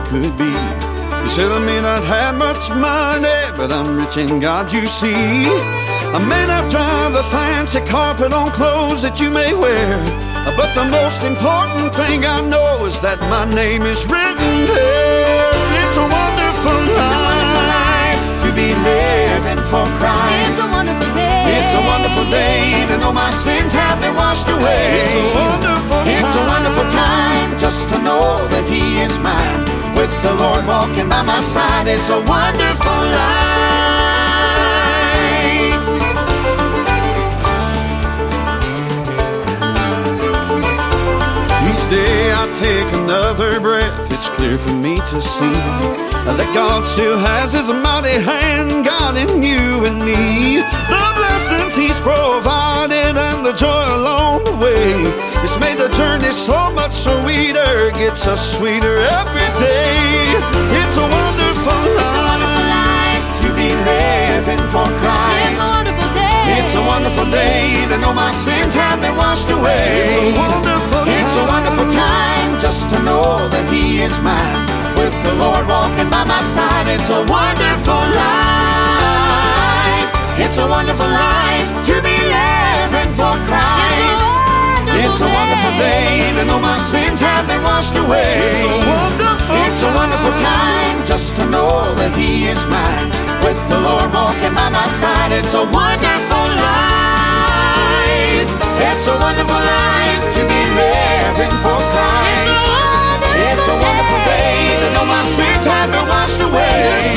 could be. You said I may not have much money, but I'm rich in God, you see. I may not drive a fancy carpet on clothes that you may wear, but the most important thing I know is that my name is written there. It's a wonderful life to be living for Christ. It's a wonderful day. It's a wonderful day to know my sins have been washed away. It's a wonderful time. It's a wonderful time just to know that He is mine. With the Lord walking by my side, it's a wonderful life. Each day I take another breath, it's clear for me to see that God still has His mighty hand guiding you and me. The blessings He's provided and the joy along the way, it's made the journey so much sweeter, gets us sweeter every day. It's a wonderful life to be living for Christ. It's a wonderful day. It's a wonderful day to know my sins have been washed away. It's a wonderful time just to know that He is mine. With the Lord walking by my side, it's a wonderful life. It's a wonderful life to be living for Christ. It's a wonderful day to know my sins have been washed away. It's a wonderful time just to know that He is mine. With the Lord walking by my side, it's a wonderful life. It's a wonderful life to be living for Christ. It's a wonderful day to know my sins have been washed away.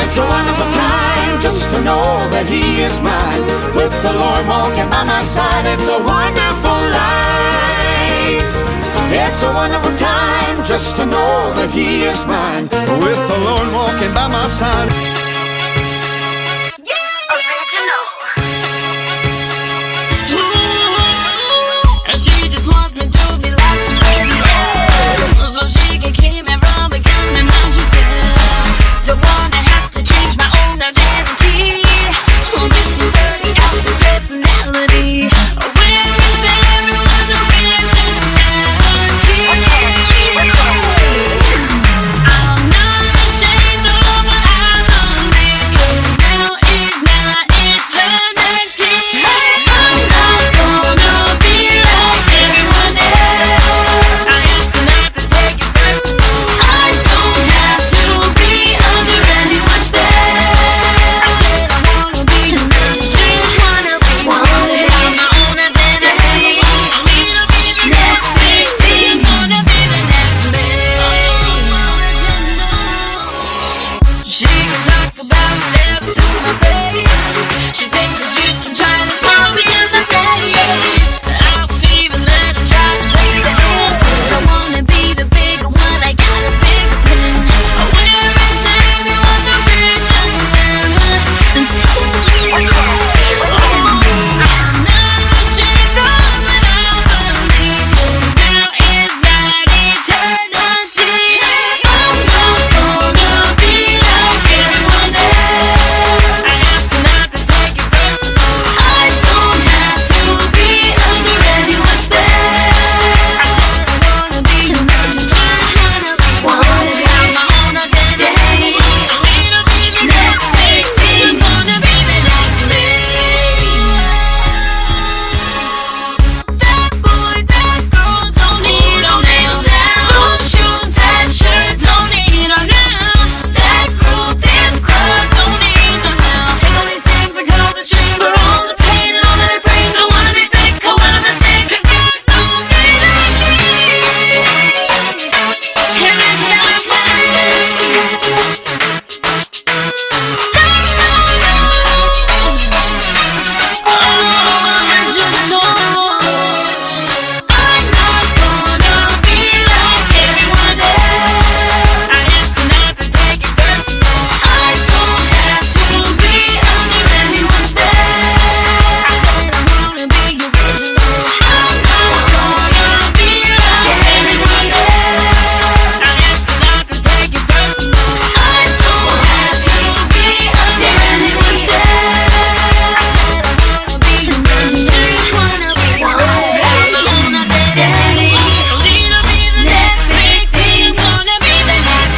It's a wonderful time just to know that He is mine. With the Lord walking by my side, it's a wonderful life. It's a wonderful time just to know that He is mine. With the Lord walking by my side.